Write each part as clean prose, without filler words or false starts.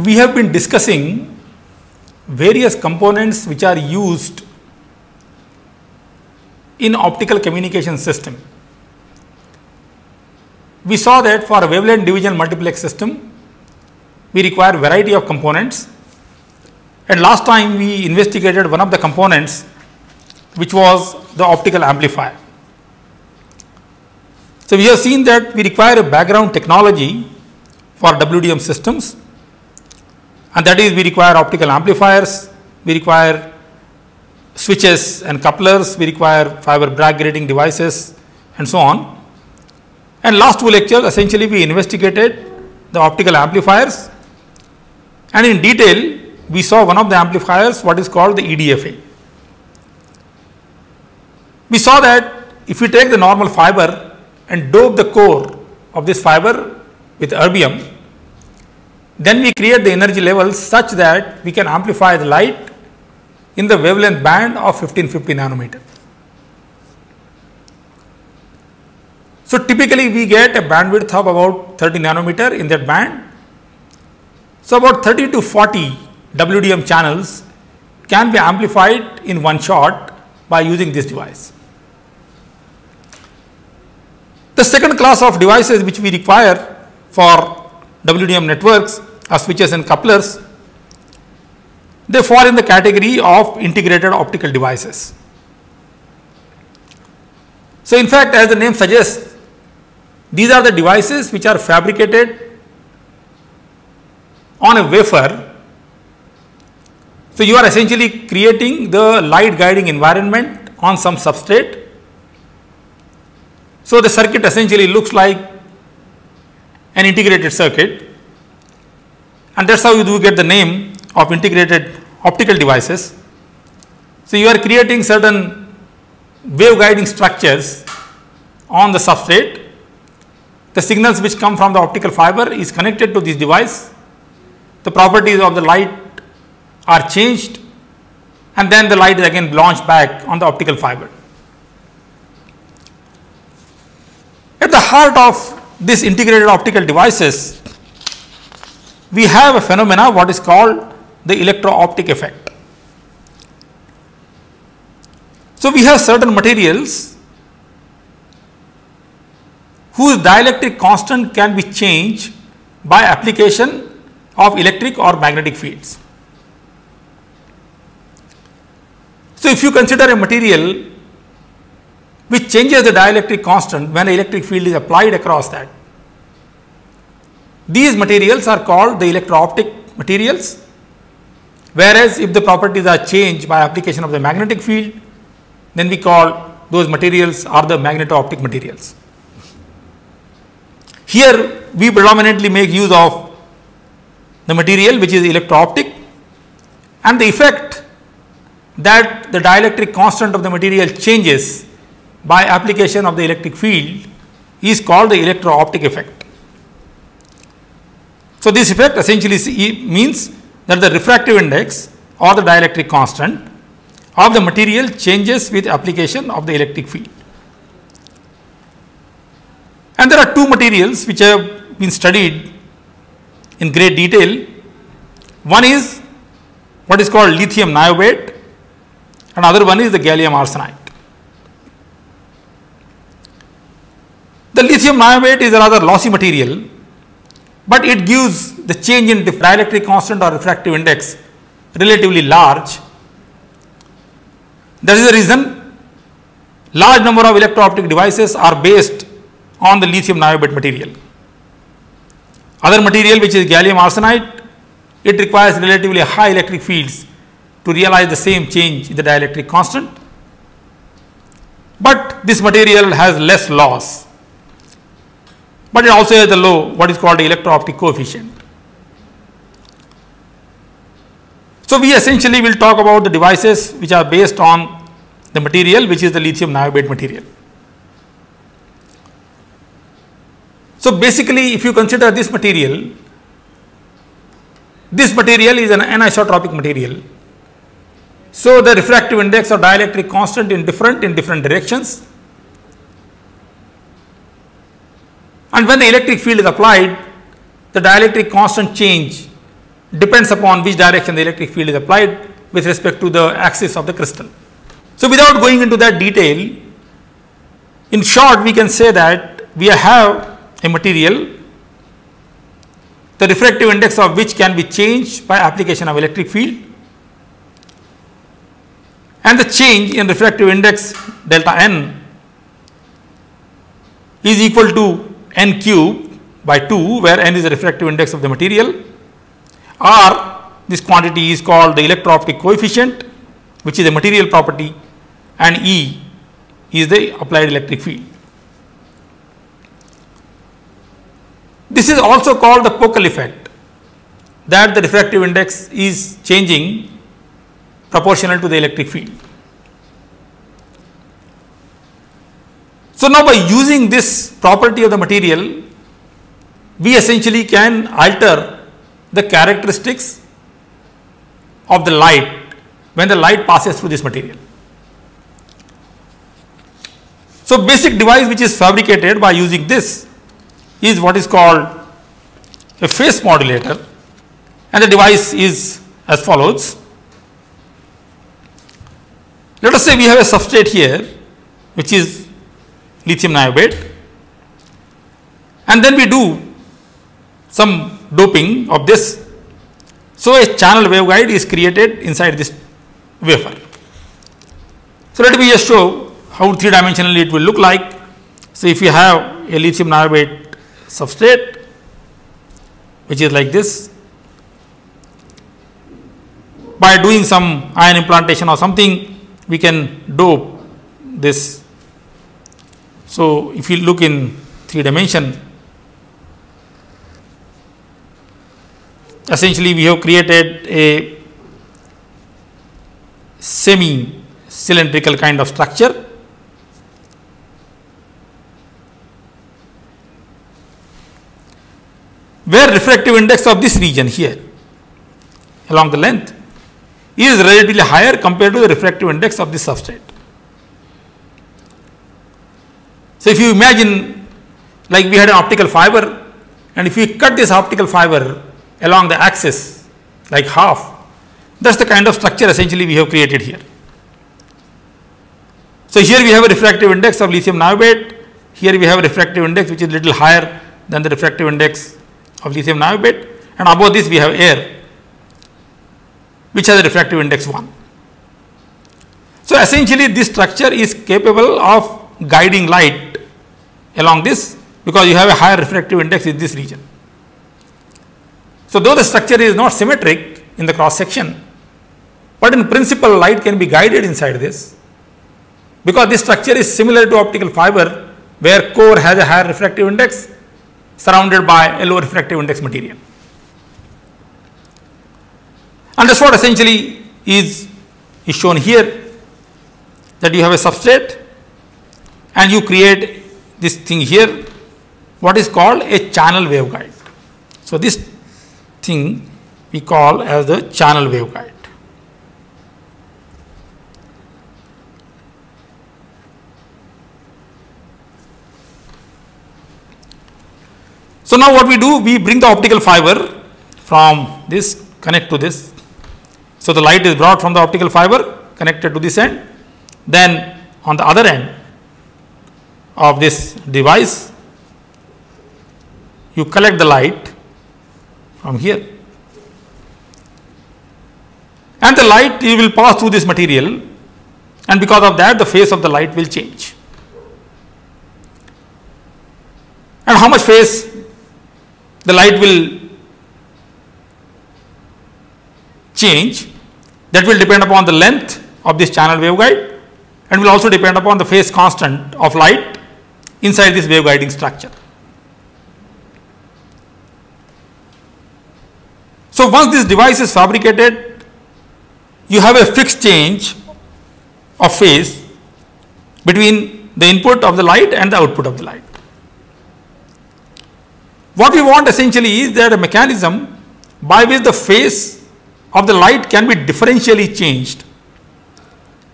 we have been discussing various components which are used in optical communication system. We saw that for a wavelength division multiplex system, we require variety of components, and last time we investigated one of the components, which was the optical amplifier. So, we have seen that we require a background technology for WDM systems, and that is we require optical amplifiers, we require switches and couplers, we require fiber Bragg grating devices and so on. And last two lectures essentially we investigated the optical amplifiers, and in detail we saw one of the amplifiers, what is called the EDFA. We saw that if we take the normal fiber and dope the core of this fiber with erbium, then we create the energy levels such that we can amplify the light in the wavelength band of 1550 nanometer. So, typically we get a bandwidth of about 30 nanometer in that band. So, about 30 to 40 WDM channels can be amplified in one shot by using this device. The second class of devices which we require for WDM networks are switches and couplers. They fall in the category of integrated optical devices. So, in fact, as the name suggests, these are the devices which are fabricated on a wafer. So, you are essentially creating the light guiding environment on some substrate. So, the circuit essentially looks like an integrated circuit, and that is how you do get the name of integrated optical devices. So, you are creating certain wave guiding structures on the substrate. The signals which come from the optical fiber is connected to this device. The properties of the light are changed, and then the light is again launched back on the optical fiber. At the heart of this integrated optical devices, we have a phenomena what is called the electro-optic effect. So, we have certain materials whose dielectric constant can be changed by application of electric or magnetic fields. So, if you consider a material which changes the dielectric constant when an electric field is applied across that, these materials are called the electro-optic materials, whereas if the properties are changed by application of the magnetic field, then we call those materials are the magneto-optic materials. Here we predominantly make use of the material which is electro-optic, and the effect that the dielectric constant of the material changes by application of the electric field is called the electro-optic effect. So, this effect essentially means that the refractive index or the dielectric constant of the material changes with application of the electric field. And there are two materials which have been studied in great detail. One is what is called lithium niobate, and other one is the gallium arsenide. The lithium niobate is a rather lossy material, but it gives the change in the dielectric constant or refractive index relatively large. That is the reason large number of electro-optic devices are based on the lithium niobate material. Other material which is gallium arsenide, it requires relatively high electric fields to realize the same change in the dielectric constant, but this material has less loss, but it also has the low what is called the electro-optic coefficient. So, we essentially will talk about the devices which are based on the material which is the lithium niobate material. So, basically if you consider this material is an anisotropic material. So, the refractive index or dielectric constant in different directions, and when the electric field is applied, the dielectric constant change depends upon which direction the electric field is applied with respect to the axis of the crystal. So, without going into that detail, in short we can say that we have a material, the refractive index of which can be changed by application of electric field, and the change in refractive index delta n is equal to n cube by 2, where n is the refractive index of the material, or this quantity is called the electro-optic coefficient, which is a material property, and E is the applied electric field. This is also called the Pocal effect, that the refractive index is changing proportional to the electric field. So, now by using this property of the material, we essentially can alter the characteristics of the light when the light passes through this material. So, basic device which is fabricated by using this is what is called a phase modulator, and the device is as follows. Let us say we have a substrate here which is lithium niobate, and then we do some doping of this. So, a channel waveguide is created inside this wafer. So, let me just show how 3-dimensionally it will look like. So, if you have a lithium niobate substrate which is like this, by doing some ion implantation or something, we can dope this. So, if you look in 3 dimension, essentially we have created a semi cylindrical kind of structure, where refractive index of this region here along the length is relatively higher compared to the refractive index of this substrate. So, if you imagine like we had an optical fiber, and if we cut this optical fiber along the axis like half, that is the kind of structure essentially we have created here. So, here we have a refractive index of lithium niobate, here we have a refractive index which is little higher than the refractive index of lithium niobate, and above this we have air which has a refractive index 1. So, essentially this structure is capable of guiding light along this, because you have a higher refractive index in this region. So, though the structure is not symmetric in the cross section, but in principle light can be guided inside this, because this structure is similar to optical fiber, where core has a higher refractive index surrounded by a low refractive index material. And that's what essentially is shown here, that you have a substrate and you create this thing here, what is called a channel waveguide. So, this thing we call as the channel waveguide. So, now what we do, we bring the optical fiber from this, connect to this. So, the light is brought from the optical fiber connected to this end, then on the other end of this device you collect the light from here, and the light will pass through this material, and because of that the phase of the light will change. And how much phase the light will change, that will depend upon the length of this channel waveguide, and will also depend upon the phase constant of light inside this waveguiding structure. So, once this device is fabricated, you have a fixed change of phase between the input of the light and the output of the light. What we want essentially is that a mechanism by which the phase of the light can be differentially changed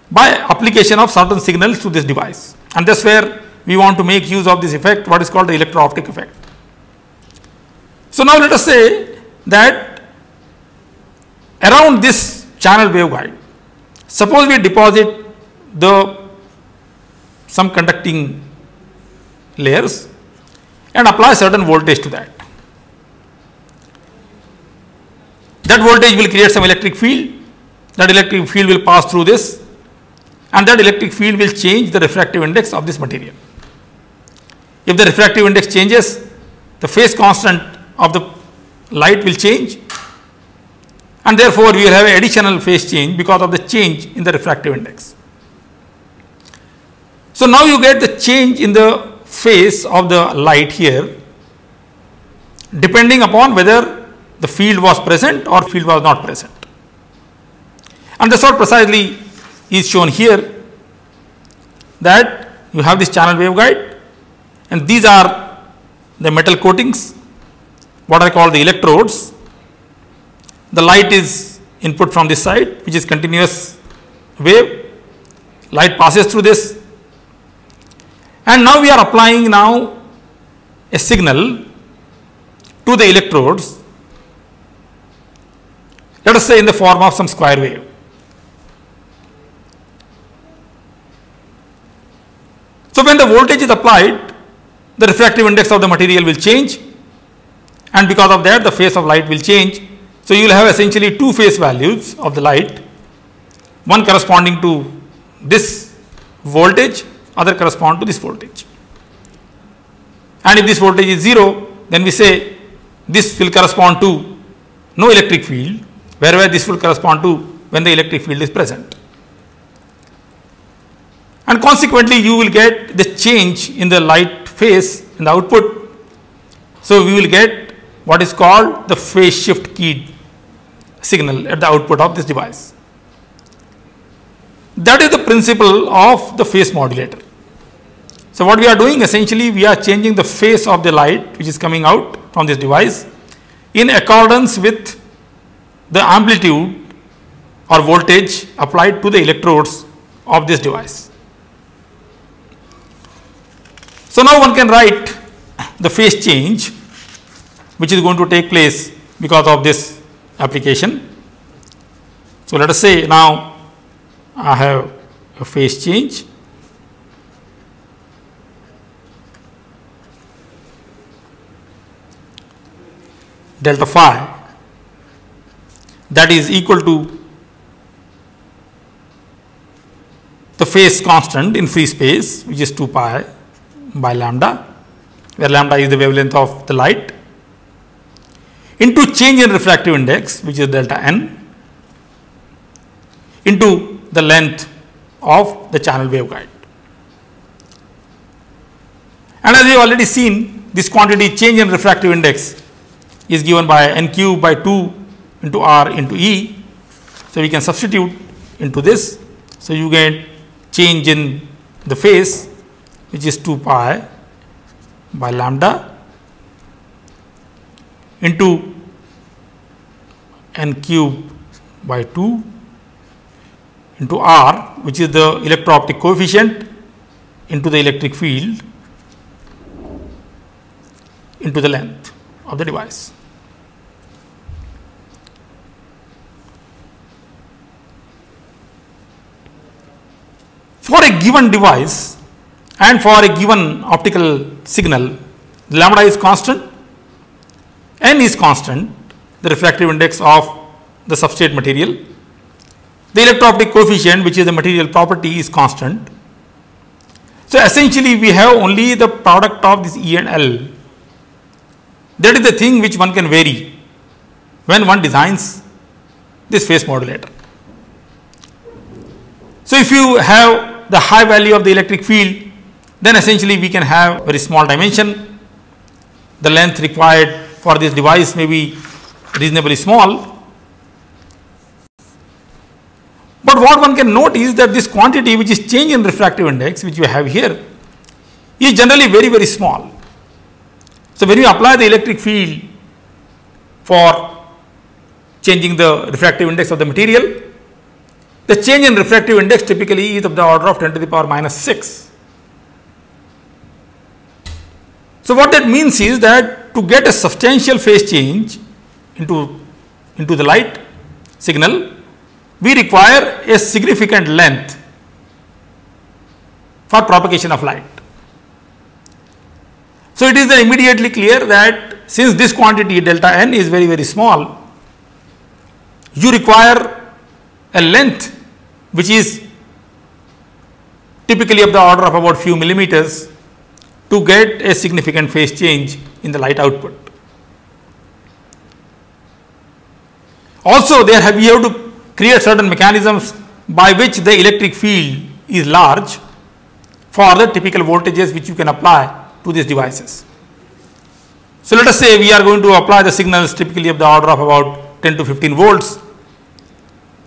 by application of certain signals to this device, and that's where we want to make use of this effect, what is called the electro-optic effect. So, now let us say that around this channel waveguide, suppose we deposit some conducting layers and apply certain voltage to that. That voltage will create some electric field. That electric field will pass through this, and that electric field will change the refractive index of this material. If the refractive index changes, the phase constant of the light will change, and therefore we will have an additional phase change because of the change in the refractive index. So now you get the change in the phase of the light here, depending upon whether the field was present or field was not present. And that's what precisely is shown here, that you have this channel waveguide, and these are the metal coatings, what I call the electrodes. The light is input from this side, which is continuous wave. Light passes through this, and now we are applying now a signal to the electrodes, let us say in the form of some square wave. So when the voltage is applied, the refractive index of the material will change, and because of that the phase of light will change. So you will have essentially two phase values of the light, one corresponding to this voltage, other correspond to this voltage. And if this voltage is 0, then we say this will correspond to no electric field, whereas this will correspond to when the electric field is present. And consequently you will get the change in the light phase in the output. So we will get what is called the phase shift keyed signal at the output of this device. That is the principle of the phase modulator. So what we are doing, essentially we are changing the phase of the light which is coming out from this device in accordance with the amplitude or voltage applied to the electrodes of this device. So now one can write the phase change which is going to take place because of this application. So let us say now I have a phase change delta phi that is equal to the phase constant in free space, which is 2 pi by lambda, where lambda is the wavelength of the light, into change in refractive index, which is delta n, into the length of the channel waveguide. And as we have already seen, this quantity change in refractive index is given by n cube by 2 into r into E. So we can substitute into this. So you get change in the phase, which is 2 pi by lambda into n cube by 2 into r, which is the electro-optic coefficient, into the electric field, into the length of the device. For a given device and for a given optical signal, lambda is constant, n is constant, the refractive index of the substrate material. The electro-optic coefficient, which is the material property, is constant. So essentially we have only the product of this E and L. That is the thing which one can vary when one designs this phase modulator. So if you have the high value of the electric field, then essentially we can have very small dimension. The length required for this device may be reasonably small. But what one can note is that this quantity, which is change in refractive index, which we have here, is generally very, very small. So when you apply the electric field for changing the refractive index of the material, the change in refractive index typically is of the order of 10 to the power minus 6. So what that means is that to get a substantial phase change into the light, signal, we require a significant length for propagation of light. So, it is then immediately clear that since this quantity delta n is very, very small, you require a length which is typically of the order of about few millimeters to get a significant phase change in the light output. Also, we have to create certain mechanisms by which the electric field is large for the typical voltages which you can apply to these devices. So, let us say we are going to apply the signals typically of the order of about 10 to 15 volts.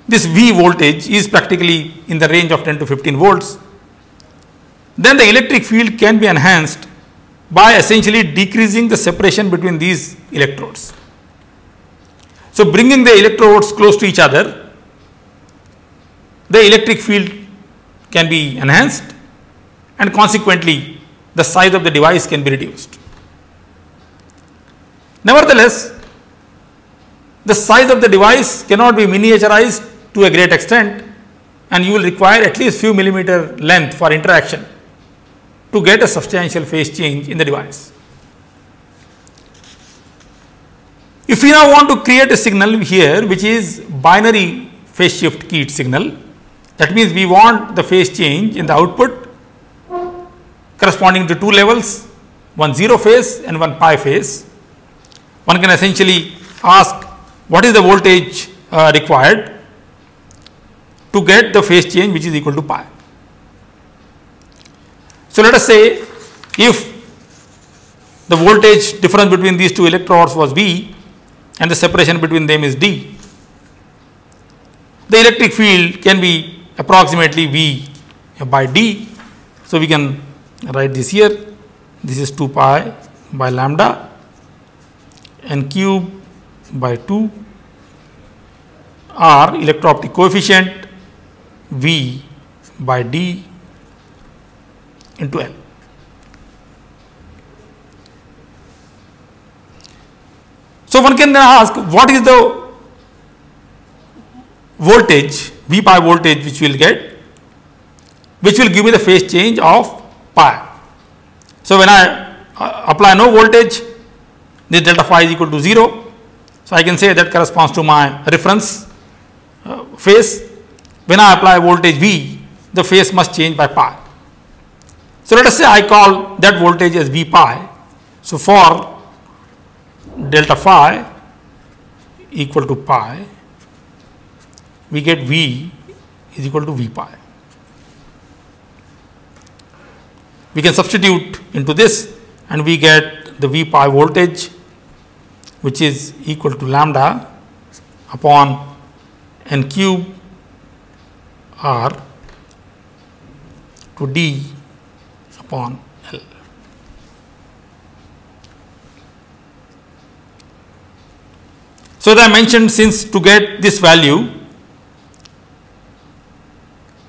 This V voltage is practically in the range of 10 to 15 volts. Then the electric field can be enhanced by essentially decreasing the separation between these electrodes. So, bringing the electrodes close to each other, the electric field can be enhanced and consequently the size of the device can be reduced. Nevertheless, the size of the device cannot be miniaturized to a great extent, and you will require at least few millimeter length for interaction to get a substantial phase change in the device. If we now want to create a signal here which is binary phase shift keyed signal, that means we want the phase change in the output corresponding to two levels, one 0 phase and one pi phase. One can essentially ask what is the voltage required to get the phase change which is equal to pi. So, let us say if the voltage difference between these two electrodes was V and the separation between them is D, the electric field can be approximately V by D. So, we can write this here, this is 2 pi by lambda n cube by 2 R electro-optic coefficient V by D into L. So, one can then ask what is the voltage V pi voltage which we will get, which will give me the phase change of pi. So, when I apply no voltage, this delta phi is equal to 0. So, I can say that corresponds to my reference phase. When I apply voltage V, the phase must change by pi. So, let us say I call that voltage as V pi. So, for delta phi equal to pi, we get V is equal to V pi. We can substitute into this and we get the V pi voltage which is equal to lambda upon n cube R to D upon L. So, as I mentioned, since to get this value,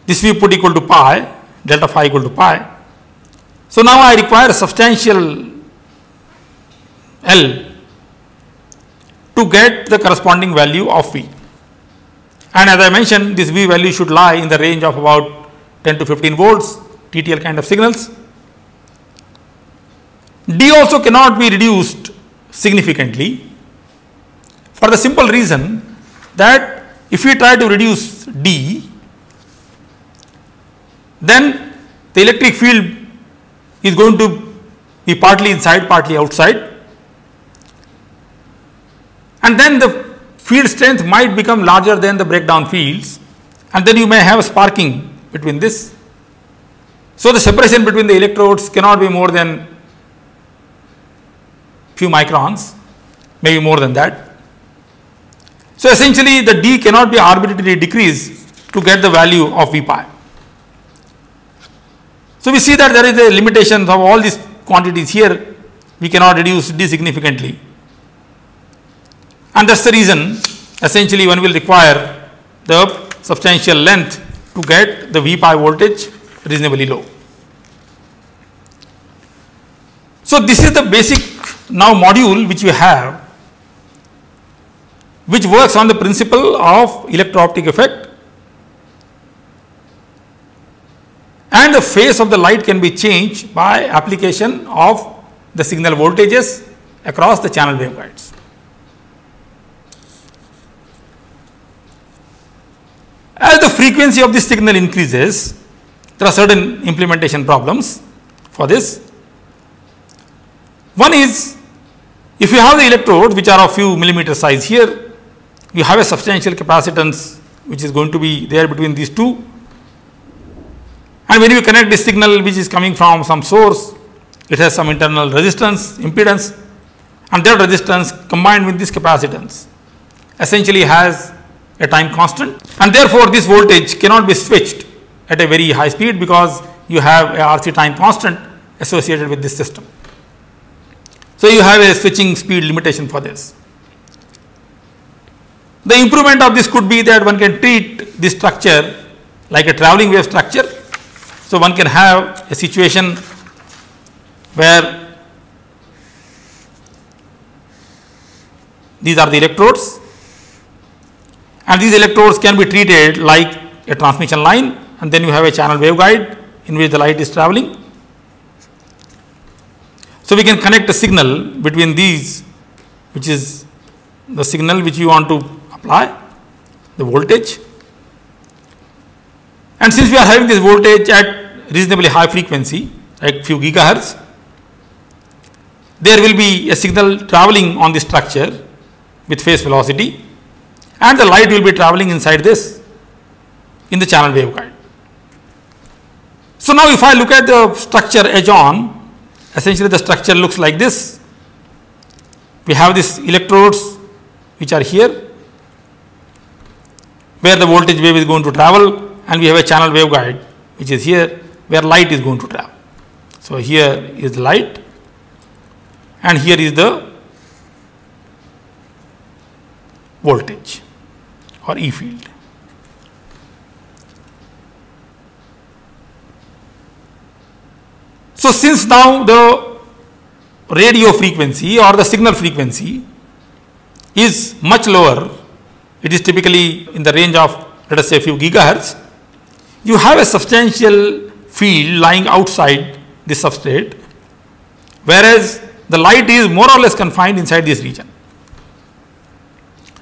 this we put equal to pi, delta phi equal to pi. So, now I require a substantial L to get the corresponding value of V. And as I mentioned, this V value should lie in the range of about 10 to 15 volts, TTL kind of signals. D also cannot be reduced significantly for the simple reason that if we try to reduce D, then the electric field is going to be partly inside, partly outside, and then the field strength might become larger than the breakdown fields, and then you may have sparking between this. So, the separation between the electrodes cannot be more than few microns, maybe more than that. So, essentially the D cannot be arbitrarily decreased to get the value of V pi. So, we see that there is a limitation of all these quantities here, we cannot reduce D significantly, and that is the reason essentially one will require the substantial length to get the V pi voltage reasonably low. So, this is the basic now module which we have which works on the principle of electro-optic effect, and the phase of the light can be changed by application of the signal voltages across the channel waveguides. As the frequency of this signal increases, there are certain implementation problems for this. One is, if you have the electrodes which are of few millimeter size here, you have a substantial capacitance which is going to be there between these two, and when you connect this signal which is coming from some source, it has some internal resistance, impedance, and that resistance combined with this capacitance essentially has a time constant, and therefore this voltage cannot be switched at a very high speed because you have a RC time constant associated with this system. So you have a switching speed limitation for this. The improvement of this could be that one can treat this structure like a traveling wave structure. So one can have a situation where these are the electrodes, and these electrodes can be treated like a transmission line, and then you have a channel waveguide in which the light is traveling. So we can connect a signal between these, which is the signal which you want to apply, the voltage. And since we are having this voltage at reasonably high frequency, like few gigahertz, there will be a signal traveling on the structure with phase velocity, and the light will be traveling inside this in the channel waveguide. So now if I look at the structure edge on, essentially the structure looks like this. We have these electrodes which are here, where the voltage wave is going to travel, and we have a channel waveguide which is here where light is going to travel. So here is the light, and here is the voltage or E field. So since now the radio frequency or the signal frequency is much lower, it is typically in the range of, let us say, a few gigahertz, you have a substantial field lying outside the substrate, whereas the light is more or less confined inside this region.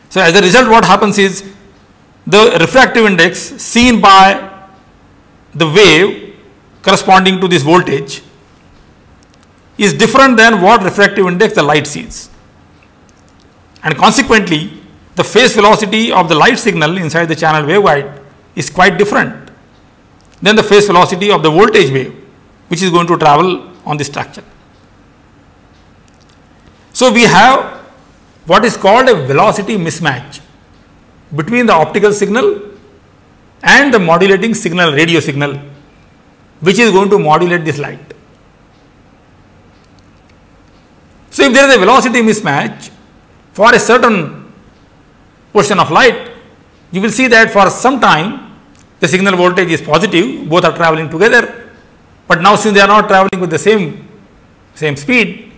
So as a result, what happens is the refractive index seen by the wave corresponding to this voltage is different than what refractive index the light sees, and consequently the phase velocity of the light signal inside the channel waveguide is quite different than the phase velocity of the voltage wave which is going to travel on the structure. So we have what is called a velocity mismatch between the optical signal and the modulating signal, radio signal, which is going to modulate this light. So if there is a velocity mismatch for a certain portion of light, you will see that for some time the signal voltage is positive, both are traveling together, but now since they are not traveling with the same speed,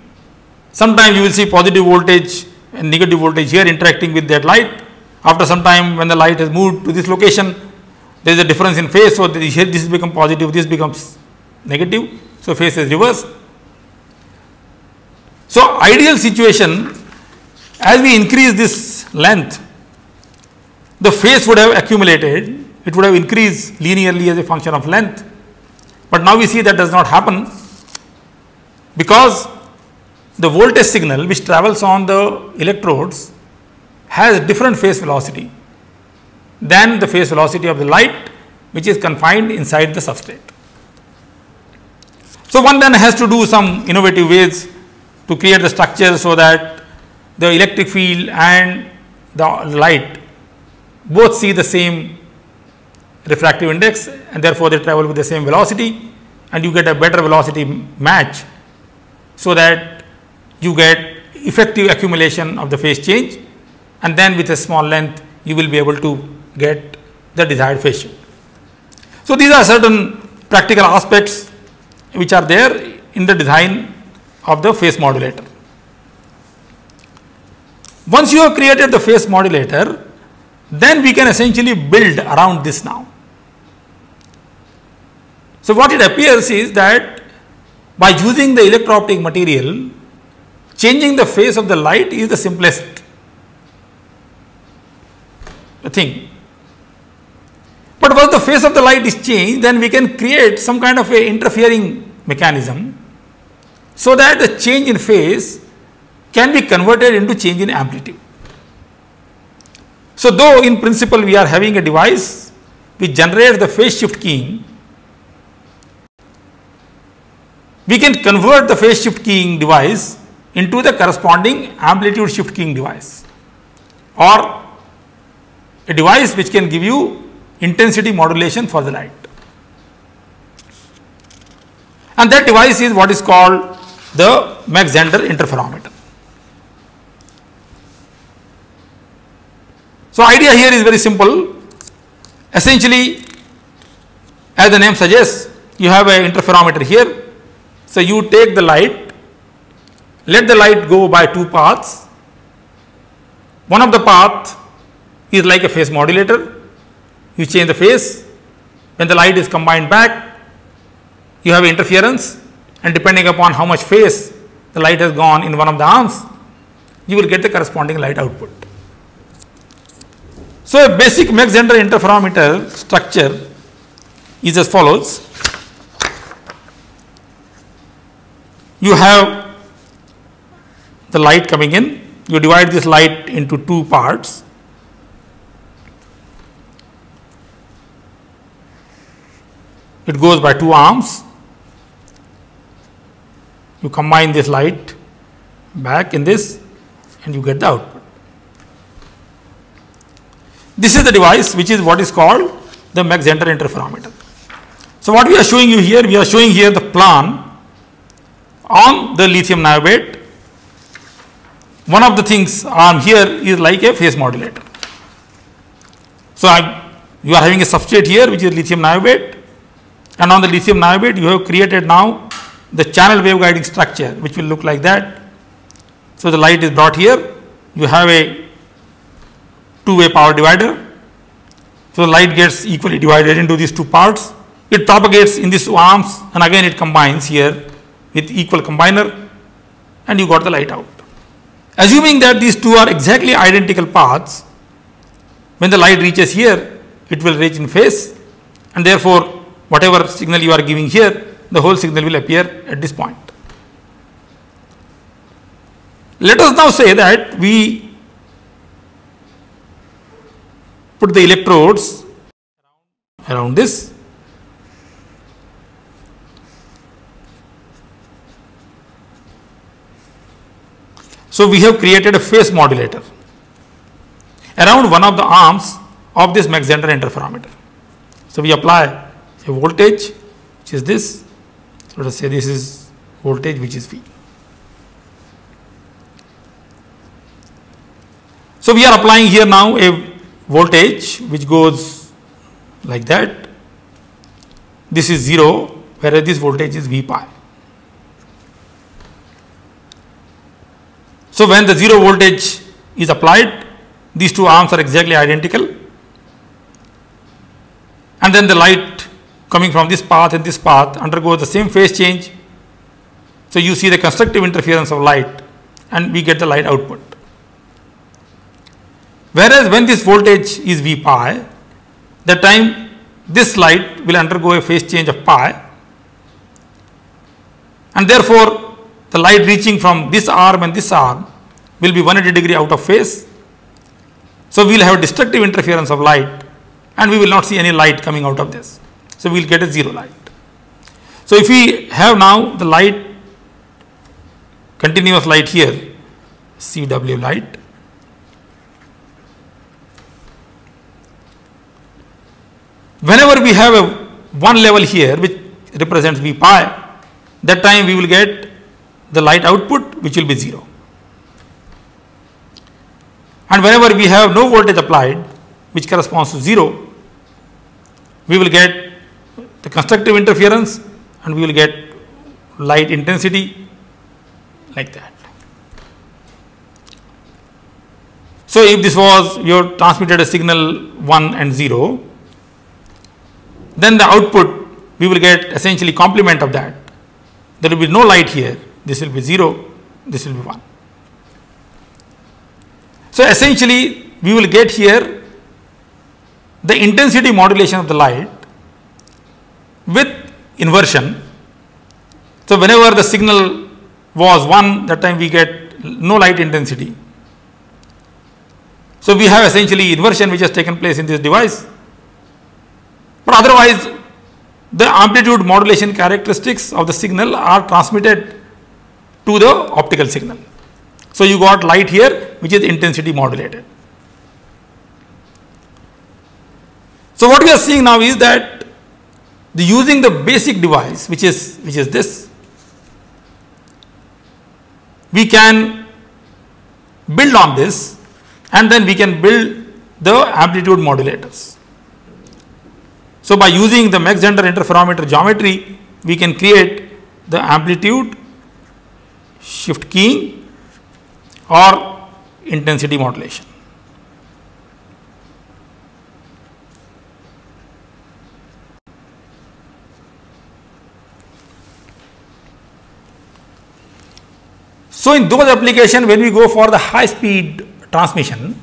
sometimes you will see positive voltage and negative voltage here interacting with that light. After some time, when the light has moved to this location, there is a difference in phase, so here this becomes positive, this becomes negative, so phase is reversed. So ideal situation, as we increase this length, the phase would have accumulated, it would have increased linearly as a function of length, but now we see that does not happen because the voltage signal which travels on the electrodes has different phase velocity than the phase velocity of the light which is confined inside the substrate. So one then has to do some innovative ways to create the structure so that the electric field and the light both see the same refractive index, and therefore they travel with the same velocity, and you get a better velocity match so that you get effective accumulation of the phase change, and then with a small length you will be able to get the desired phase shift. So these are certain practical aspects which are there in the design of the phase modulator. Once you have created the phase modulator, then we can essentially build around this now. So what it appears is that by using the electro-optic material, changing the phase of the light is the simplest thing. But once the phase of the light is changed, then we can create some kind of a interfering mechanism so that the change in phase can be converted into change in amplitude. So though in principle we are having a device which generates the phase shift keying, we can convert the phase shift keying device into the corresponding amplitude shift keying device, or a device which can give you intensity modulation for the light. And that device is what is called the Mach-Zehnder interferometer. So idea here is very simple. Essentially, as the name suggests, you have an interferometer here. So you take the light, let the light go by two paths. One of the path is like a phase modulator. You change the phase. When the light is combined back, you have interference, and depending upon how much phase the light has gone in one of the arms, you will get the corresponding light output. So a basic Mach-Zehnder interferometer structure is as follows. You have the light coming in. You divide this light into two parts. It goes by two arms. You combine this light back in this and you get the output. This is the device which is what is called the Mach-Zehnder interferometer. So what we are showing you here, we are showing here the plan on the lithium niobate. One of the things arm here is like a phase modulator. So you are having a substrate here which is lithium niobate, and on the lithium niobate you have created now the channel waveguiding structure which will look like that. So the light is brought here, you have a two-way power divider. So the light gets equally divided into these two parts. It propagates in these arms, and again it combines here with equal combiner, and you got the light out. Assuming that these two are exactly identical paths, when the light reaches here, it will reach in phase, and therefore whatever signal you are giving here, the whole signal will appear at this point. Let us now say that we put the electrodes around this. So we have created a phase modulator around one of the arms of this Mach-Zehnder interferometer. So we apply a voltage which is this. So let us say this is voltage which is V. So we are applying here now a voltage which goes like that. This is 0, whereas this voltage is V pi. So when the 0 voltage is applied, these two arms are exactly identical, and then the light coming from this path and this path undergoes the same phase change. So you see the constructive interference of light, and we get the light output. Whereas when this voltage is V pi, that time this light will undergo a phase change of pi, and therefore the light reaching from this arm and this arm will be 180 degree out of phase. So we will have destructive interference of light, and we will not see any light coming out of this. So we will get a 0 light. So if we have now the light, continuous light here, CW light, whenever we have a one level here which represents V pi, that time we will get the light output which will be 0. And whenever we have no voltage applied which corresponds to 0, we will get the constructive interference and we will get light intensity like that. So if this was, you have transmitted a signal 1 and 0, then the output we will get essentially complement of that. There will be no light here, this will be 0, this will be 1. So essentially we will get here the intensity modulation of the light with inversion. So whenever the signal was 1, that time we get no light intensity. So we have essentially inversion which has taken place in this device. But otherwise, the amplitude modulation characteristics of the signal are transmitted to the optical signal. So you got light here which is intensity modulated. So what we are seeing now is that using the basic device which is this, we can build on this and then we can build the amplitude modulators. So by using the Mach-Zehnder interferometer geometry, we can create the amplitude shift keying or intensity modulation. So in those applications, when we go for the high speed transmission,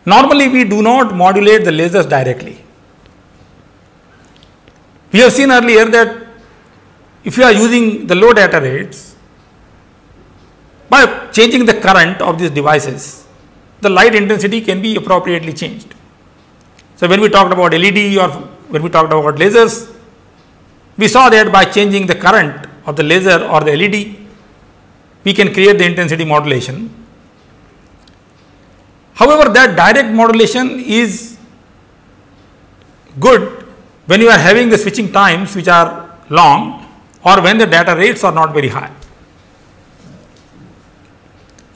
normally we do not modulate the lasers directly. We have seen earlier that if you are using the low data rates, by changing the current of these devices, the light intensity can be appropriately changed. So when we talked about LED or when we talked about lasers, we saw that by changing the current of the laser or the LED, we can create the intensity modulation. However, that direct modulation is good when you are having the switching times which are long or when the data rates are not very high.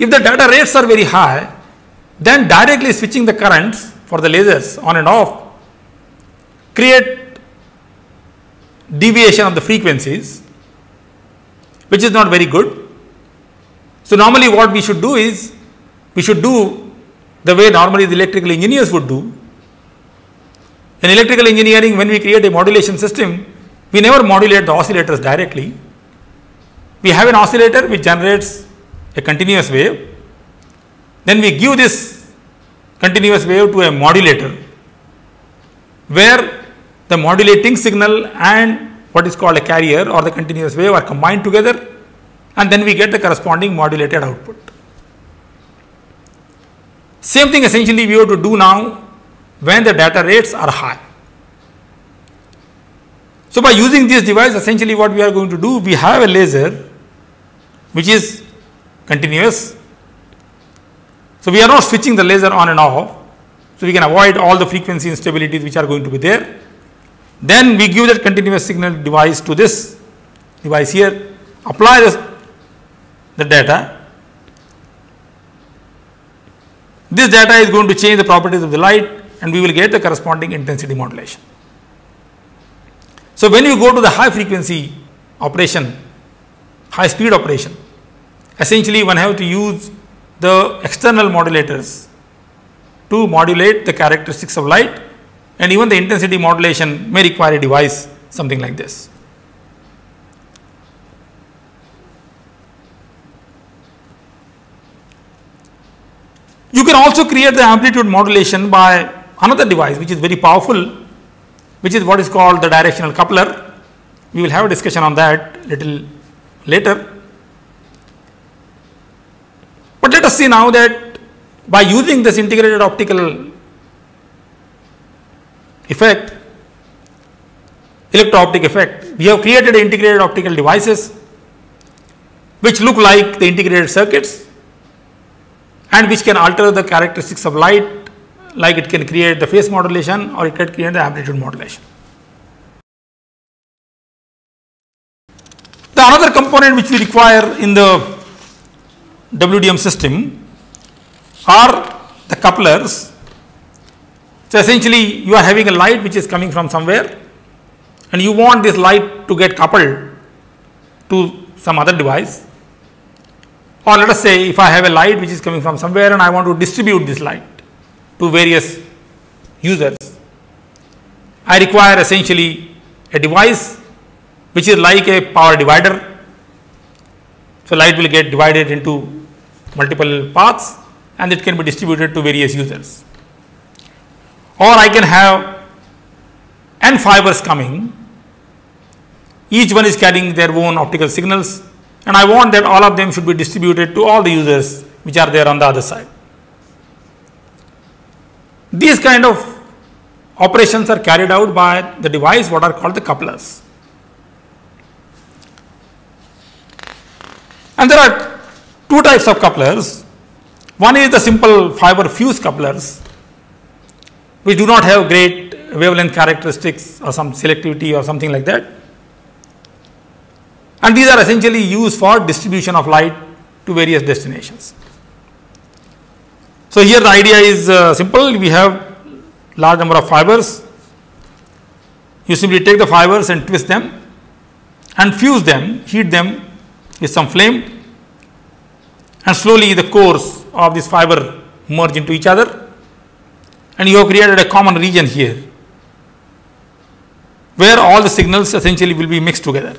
If the data rates are very high, then directly switching the currents for the lasers on and off create deviation of the frequencies, which is not very good. So normally what we should do is, we should do the way normally the electrical engineers would do. In electrical engineering, when we create a modulation system, we never modulate the oscillators directly. We have an oscillator which generates a continuous wave. Then we give this continuous wave to a modulator, where the modulating signal and what is called a carrier or the continuous wave are combined together, and then we get the corresponding modulated output. Same thing essentially we have to do now when the data rates are high. So by using this device, essentially what we are going to do, we have a laser which is continuous. So we are not switching the laser on and off, so we can avoid all the frequency instabilities which are going to be there. Then we give that continuous signal device to this device here, apply the data. This data is going to change the properties of the light and we will get the corresponding intensity modulation. So when you go to the high frequency operation, high speed operation, essentially one have to use the external modulators to modulate the characteristics of light, and even the intensity modulation may require a device something like this. You can also create the amplitude modulation by another device which is very powerful, which is what is called the directional coupler. We will have a discussion on that little later. But let us see now that by using this integrated optical effect, electro-optic effect, we have created integrated optical devices which look like the integrated circuits and which can alter the characteristics of light, like it can create the phase modulation or it can create the amplitude modulation. The another component which we require in the WDM system are the couplers. So essentially you are having a light which is coming from somewhere and you want this light to get coupled to some other device, Or let us say if I have a light which is coming from somewhere and I want to distribute this light to various users, I require essentially a device which is like a power divider. So light will get divided into multiple paths and it can be distributed to various users. Or I can have n fibers coming, each one is carrying their own optical signals, and I want that all of them should be distributed to all the users which are there on the other side. These kind of operations are carried out by the device what are called the couplers. And there are two types of couplers. One is the simple fiber fuse couplers, which do not have great wavelength characteristics or some selectivity or something like that. And these are essentially used for distribution of light to various destinations. So here the idea is simple. We have large number of fibers. You simply take the fibers and twist them and fuse them, heat them with some flame, and slowly the cores of this fiber merge into each other, and you have created a common region here where all the signals essentially will be mixed together.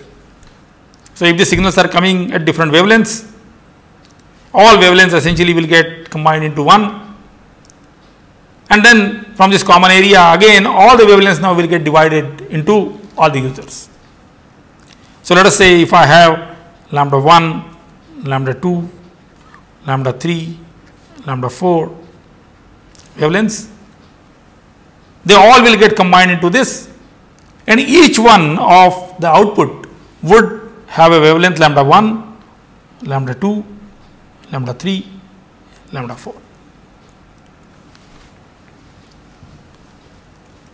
So if the signals are coming at different wavelengths, all wavelengths essentially will get combined into one. And then from this common area again all the wavelengths now will get divided into all the users. So let us say if I have lambda 1, lambda 2, lambda 3, lambda 4 wavelengths, they all will get combined into this, and each one of the output would have a wavelength lambda 1, lambda 2, lambda 3, lambda 4.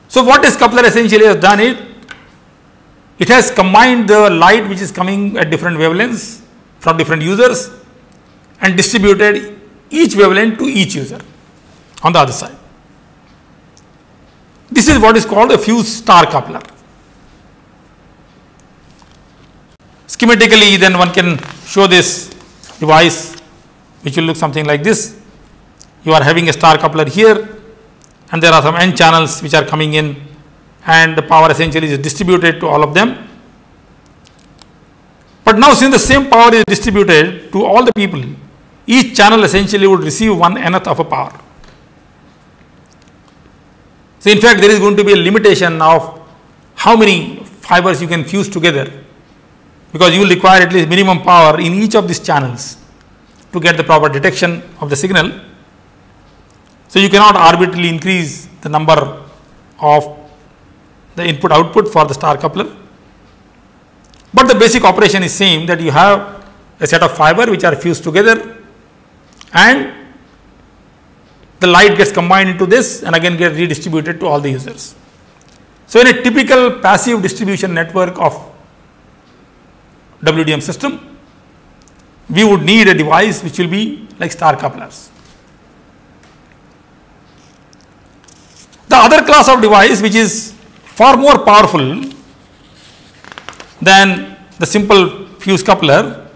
So what this coupler essentially has done it has combined the light which is coming at different wavelengths from different users and distributed each wavelength to each user on the other side. This is what is called a fuse star coupler. Schematically then one can show this device which will look something like this. You are having a star coupler here, and there are some n channels which are coming in, and the power essentially is distributed to all of them. But now since the same power is distributed to all the people, each channel essentially would receive 1/nth of a power. So in fact there is going to be a limitation of how many fibers you can fuse together, because you will require at least minimum power in each of these channels to get the proper detection of the signal. So you cannot arbitrarily increase the number of the input output for the star coupler. But the basic operation is same, that you have a set of fiber which are fused together and the light gets combined into this and again get redistributed to all the users. So in a typical passive distribution network of WDM system, we would need a device which will be like star couplers. The other class of device which is far more powerful than the simple fuse coupler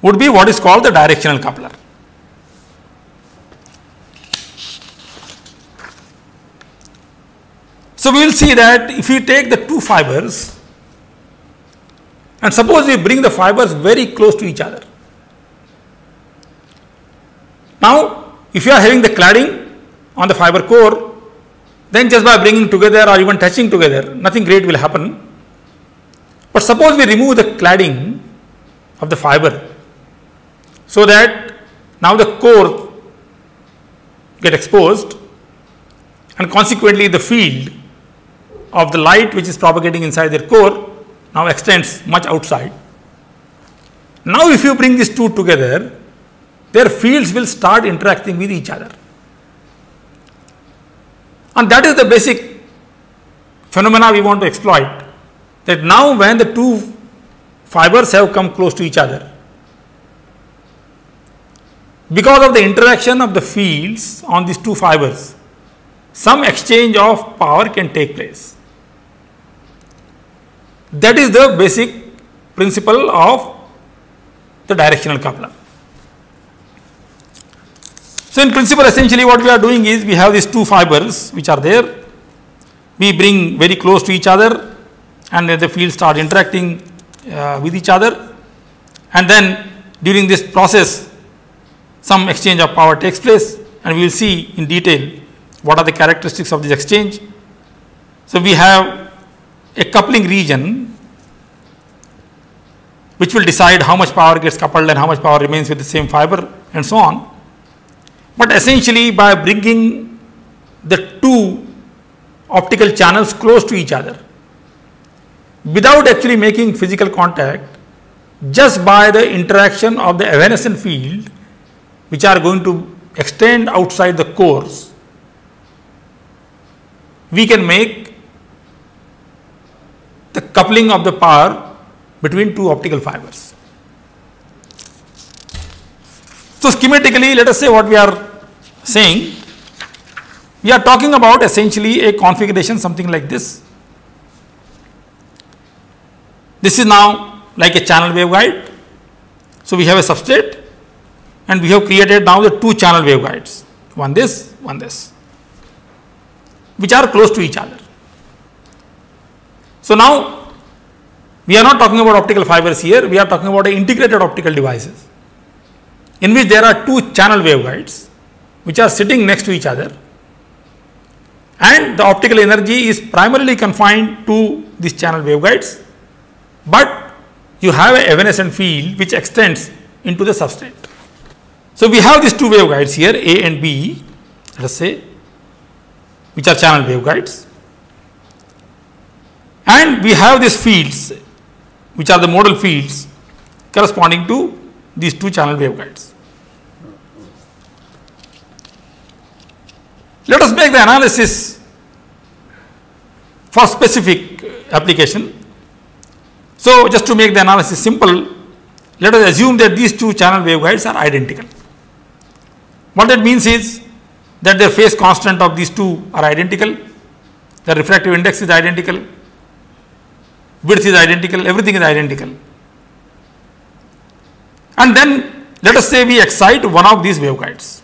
would be what is called the directional coupler. So we will see that if we take the two fibers and suppose we bring the fibers very close to each other. Now if you are having the cladding on the fiber core, then just by bringing together or even touching together, nothing great will happen. But suppose we remove the cladding of the fiber, so that now the core get exposed and consequently the field of the light which is propagating inside their core now extends much outside. Now if you bring these two together, their fields will start interacting with each other. And that is the basic phenomena we want to exploit, that now when the two fibers have come close to each other, because of the interaction of the fields on these two fibers, some exchange of power can take place. That is the basic principle of the directional coupler. So in principle, essentially what we are doing is we have these two fibers which are there. We bring very close to each other and then the fields start interacting with each other, and then during this process some exchange of power takes place, and we will see in detail what are the characteristics of this exchange. So we have a coupling region which will decide how much power gets coupled and how much power remains with the same fiber and so on. But essentially by bringing the two optical channels close to each other without actually making physical contact, just by the interaction of the evanescent field which are going to extend outside the cores, we can make the coupling of the power between two optical fibers. So schematically, let us say what we are saying. We are talking about essentially a configuration something like this. This is now like a channel waveguide. So we have a substrate and we have created now the two channel waveguides, one this, which are close to each other. So now we are not talking about optical fibers here, we are talking about integrated optical devices in which there are two channel waveguides which are sitting next to each other, and the optical energy is primarily confined to these channel waveguides, but you have an evanescent field which extends into the substrate. So we have these two waveguides here, A and B, let us say, which are channel waveguides, and we have these fields which are the modal fields corresponding to these two channel waveguides. Let us make the analysis for specific application. So just to make the analysis simple, let us assume that these two channel waveguides are identical. What that means is that their phase constant of these two are identical, the refractive index is identical, width is identical, everything is identical. And then let us say we excite one of these waveguides.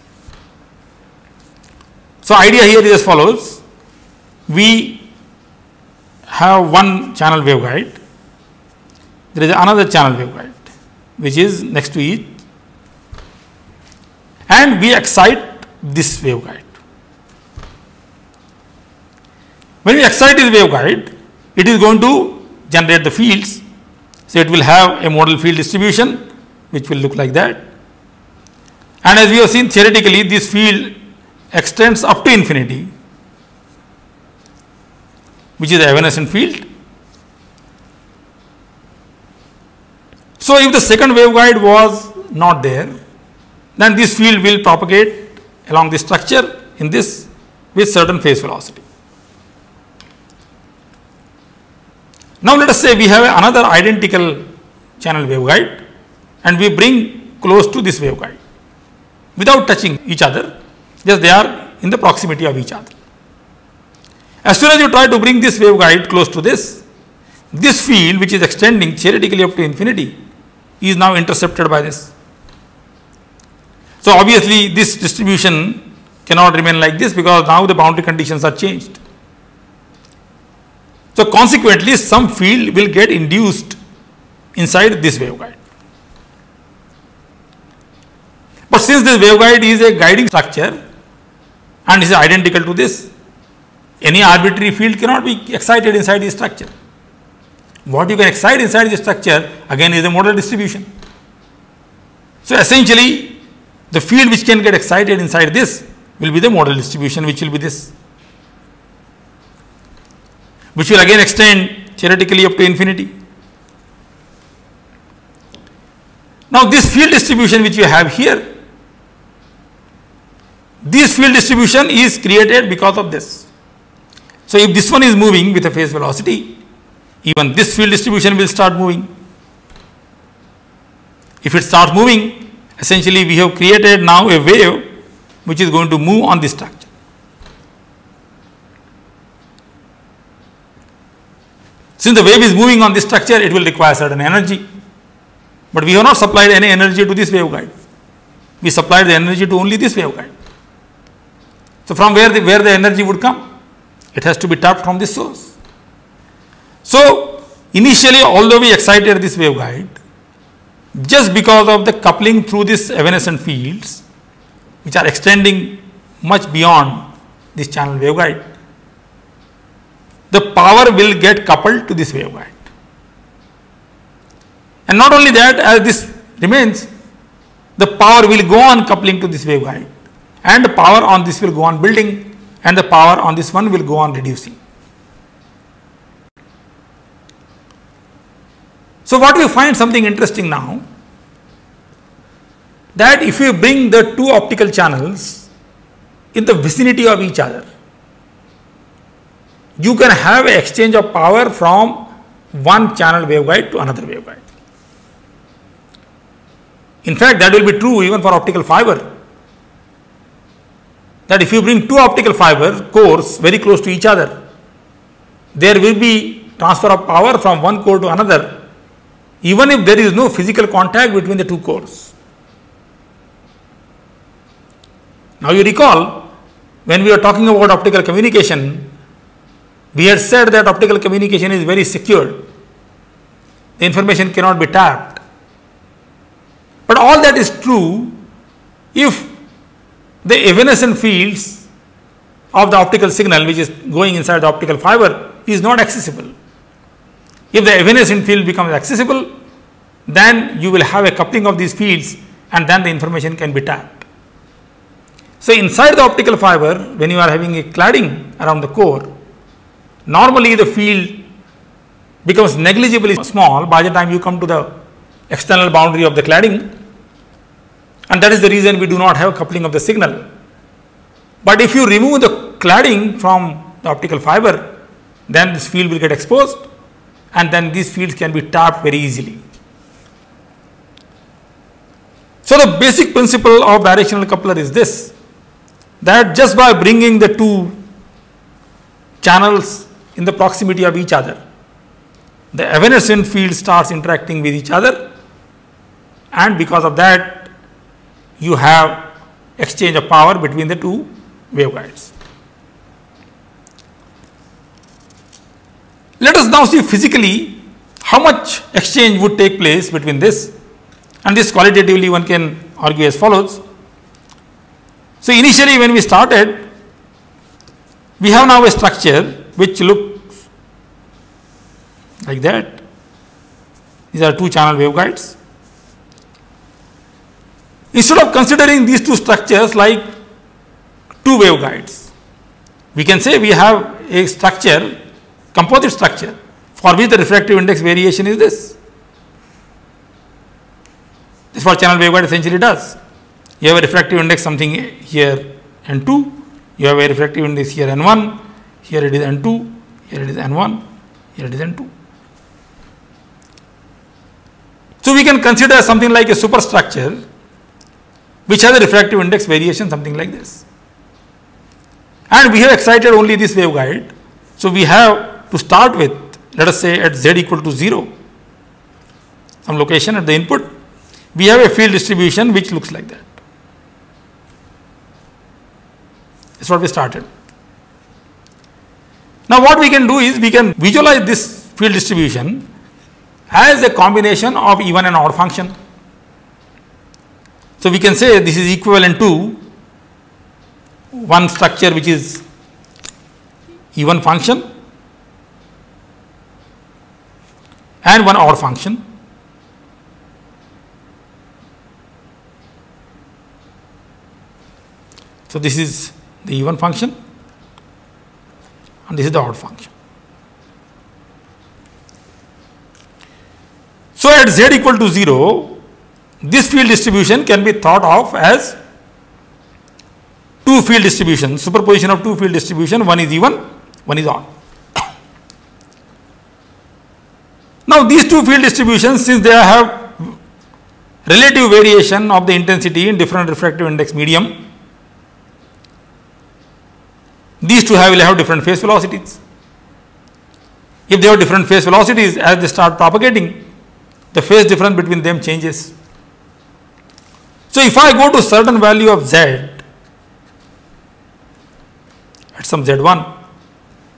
So idea here is as follows. We have one channel waveguide, there is another channel waveguide which is next to it, and we excite this waveguide. When we excite this waveguide, it is going to generate the fields. So it will have a modal field distribution which will look like that, and as we have seen theoretically, this field extends up to infinity, which is the evanescent field. So if the second waveguide was not there, then this field will propagate along the structure in this with certain phase velocity. Now let us say we have another identical channel waveguide and we bring close to this waveguide without touching each other, just they are in the proximity of each other. As soon as you try to bring this waveguide close to this field which is extending theoretically up to infinity is now intercepted by this. So obviously this distribution cannot remain like this because now the boundary conditions are changed. So consequently some field will get induced inside this waveguide. But since this waveguide is a guiding structure and is identical to this, any arbitrary field cannot be excited inside this structure. What you can excite inside the structure again is a modal distribution. So essentially the field which can get excited inside this will be the modal distribution, which will be this, which will again extend theoretically up to infinity. Now this field distribution which you have here, this field distribution is created because of this. So if this one is moving with a phase velocity, even this field distribution will start moving. If it starts moving, essentially we have created now a wave which is going to move on this structure. Since the wave is moving on this structure, it will require certain energy. But we have not supplied any energy to this waveguide. We supplied the energy to only this waveguide. So from where the energy would come? It has to be tapped from this source. So initially, although we excited this waveguide, just because of the coupling through these evanescent fields, which are extending much beyond this channel waveguide, the power will get coupled to this waveguide. And not only that, as this remains, the power will go on coupling to this waveguide, and the power on this will go on building, and the power on this one will go on reducing. So what we find something interesting now, that if you bring the two optical channels in the vicinity of each other, you can have an exchange of power from one channel waveguide to another waveguide. In fact, that will be true even for optical fiber. That if you bring two optical fiber cores very close to each other, there will be transfer of power from one core to another, even if there is no physical contact between the two cores. Now you recall, when we were talking about optical communication, we had said that optical communication is very secured. The information cannot be tapped. But all that is true if the evanescent fields of the optical signal which is going inside the optical fiber is not accessible. If the evanescent field becomes accessible, then you will have a coupling of these fields, and then the information can be tapped. So inside the optical fiber, when you are having a cladding around the core, normally the field becomes negligibly small by the time you come to the external boundary of the cladding, and that is the reason we do not have coupling of the signal. But if you remove the cladding from the optical fiber, then this field will get exposed, and then these fields can be tapped very easily. So the basic principle of directional coupler is this, that just by bringing the two channels in the proximity of each other, the evanescent field starts interacting with each other, and because of that you have exchange of power between the two waveguides. Let us now see physically how much exchange would take place between this, and this qualitatively one can argue as follows. So initially when we started, we have now a structure which looks like that. These are two channel waveguides. Instead of considering these two structures like two waveguides, we can say we have a structure, composite structure, for which the refractive index variation is this. This is what channel waveguide essentially does. You have a refractive index something here N2, you have a refractive index here N1, here it is N2, here it is N1, here it is N2. So we can consider something like a superstructure which has a refractive index variation something like this. And we have excited only this waveguide. So we have to start with, let us say at z equal to 0, some location at the input, we have a field distribution which looks like that. That's what we started. Now what we can do is we can visualize this field distribution as a combination of even and odd function. So we can say this is equivalent to one structure which is even function and one odd function. So this is the even function and this is the odd function. So at z equal to 0, this field distribution can be thought of as two field distribution, superposition of two field distribution, one is even, one is odd. Now these two field distributions, since they have relative variation of the intensity in different refractive index medium, these two will have different phase velocities. If they have different phase velocities, as they start propagating, the phase difference between them changes. So if I go to certain value of z, at some Z1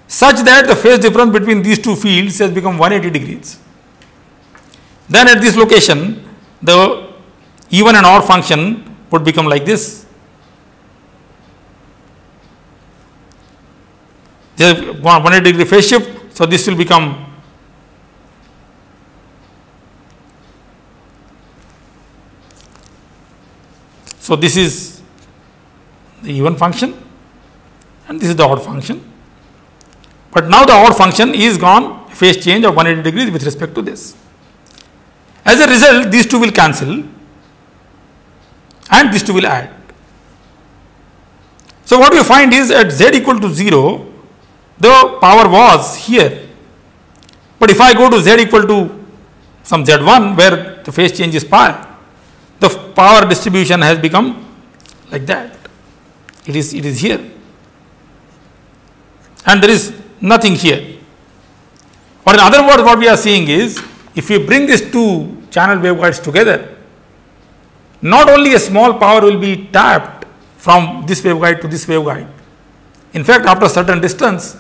such that the phase difference between these two fields has become 180 degrees. Then at this location, the even and odd function would become like this. There is 180 degree phase shift, so this will become so this is the even function and this is the odd function. But now the odd function is gone, phase change of 180 degrees with respect to this. As a result, these two will cancel and these two will add. So what we find is at z equal to 0, the power was here. But if I go to z equal to some z1 where the phase change is pi, the power distribution has become like that. It is here. And there is nothing here. Or in other words, what we are seeing is, if we bring these two channel waveguides together, not only a small power will be tapped from this waveguide to this waveguide. In fact, after a certain distance,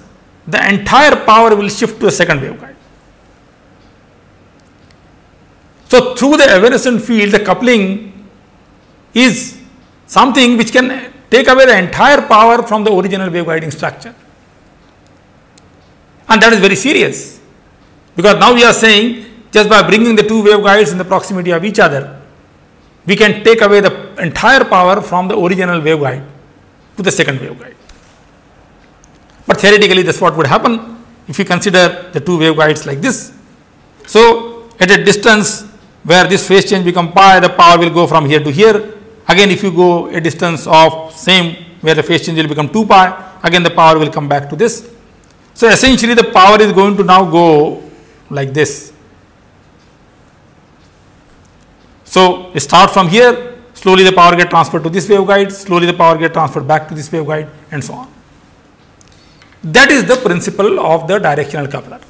the entire power will shift to a second waveguide. So through the evanescent field, the coupling is something which can take away the entire power from the original waveguiding structure. And that is very serious, because now we are saying just by bringing the two waveguides in the proximity of each other, we can take away the entire power from the original waveguide to the second waveguide. But theoretically, that's what would happen if you consider the two waveguides like this. So at a distance where this phase change become pi, the power will go from here to here. Again, if you go a distance of same where the phase change will become 2 pi, again the power will come back to this. So essentially the power is going to now go like this. So it starts from here, slowly the power gets transferred to this waveguide, slowly the power gets transferred back to this waveguide, and so on. That is the principle of the directional coupler.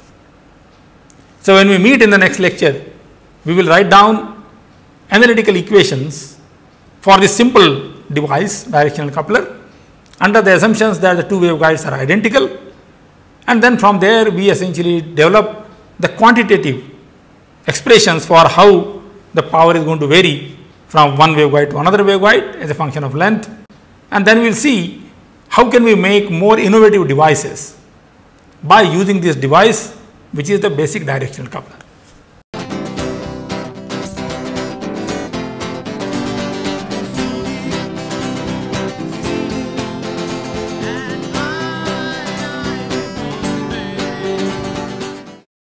So when we meet in the next lecture, we will write down analytical equations for this simple device, directional coupler, under the assumptions that the two waveguides are identical, and then from there we essentially develop the quantitative expressions for how the power is going to vary from one waveguide to another waveguide as a function of length, and then we will see how can we make more innovative devices by using this device, which is the basic directional coupler.